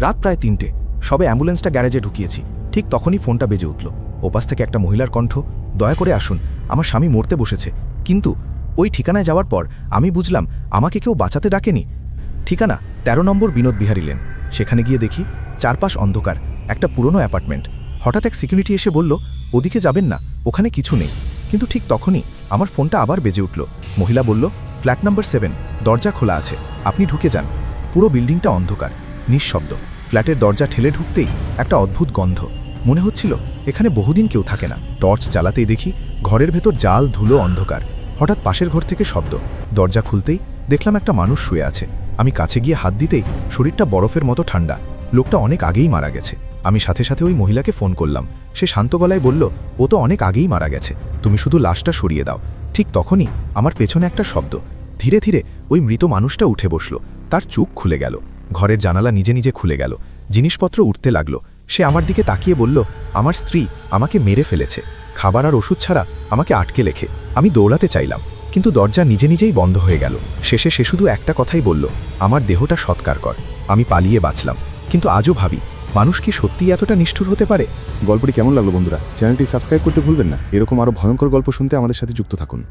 রাত প্রায় ৩টে, সবে অ্যাম্বুলেন্সটা গ্যারেজে ঢুকিয়েছি, ঠিক তখনই ফোনটা বেজে উঠল। ওপাশ থেকে একটা মহিলার কণ্ঠ, দয়া করে আসুন, আমার স্বামী মরতে বসেছে। কিন্তু ওই ঠিকানায় যাওয়ার পর আমি বুঝলাম আমাকে কেউ বাঁচাতে ডাকেনি। ঠিকানা ১৩ নম্বর বিনোদ বিহারী লেন। সেখানে গিয়ে দেখি চারপাশ অন্ধকার, একটা পুরনো অ্যাপার্টমেন্ট। হঠাৎ এক সিকিউরিটি এসে বলল, ওদিকে যাবেন না, ওখানে কিছু নেই। কিন্তু ঠিক তখনই আমার ফোনটা আবার বেজে উঠল। মহিলা বলল, ফ্ল্যাট নাম্বার 7, দরজা খোলা আছে, আপনি ঢুকে যান। পুরো বিল্ডিংটা অন্ধকার, নিঃশব্দ। ফ্ল্যাটের দরজা ঠেলে ঢুকতেই একটা অদ্ভুত গন্ধ। মনে হচ্ছিল এখানে বহুদিন কেউ থাকে না। টর্চ জ্বালাতেই দেখি ঘরের ভেতর জাল, ধুলো, অন্ধকার। হঠাৎ পাশের ঘর থেকে শব্দ। দরজা খুলতেই দেখলাম একটা মানুষ শুয়ে আছে। আমি কাছে গিয়ে হাত দিতেই শরীরটা বরফের মতো ঠান্ডা। লোকটা অনেক আগেই মারা গেছে। আমি সাথে সাথে ওই মহিলাকে ফোন করলাম। সে শান্ত গলায় বলল, ও তো অনেক আগেই মারা গেছে, তুমি শুধু লাশটা সরিয়ে দাও। ঠিক তখনই আমার পেছনে একটা শব্দ। ধীরে ধীরে ওই মৃত মানুষটা উঠে বসল। তার চোখ খুলে গেল, ঘরের জানালা নিজে নিজে খুলে গেল, জিনিসপত্র উঠতে লাগলো। সে আমার দিকে তাকিয়ে বলল, আমার স্ত্রী আমাকে মেরে ফেলেছে, খাবার আর ওষুধ ছাড়া আমাকে আটকে রেখে। আমি দৌড়াতে চাইলাম, কিন্তু দরজা নিজে নিজেই বন্ধ হয়ে গেল। শেষে সে শুধু একটা কথাই বলল, আমার দেহটা সৎকার কর। আমি পালিয়ে বাঁচলাম, কিন্তু আজও ভাবি, মানুষ কি সত্যিই এতটা নিষ্ঠুর হতে পারে? গল্পটি কেমন লাগলো বন্ধুরা? চ্যানেলটি সাবস্ক্রাইব করতে ভুলবেন না। এরকম আরও ভয়ঙ্কর গল্প শুনতে আমাদের সাথে যুক্ত থাকুন।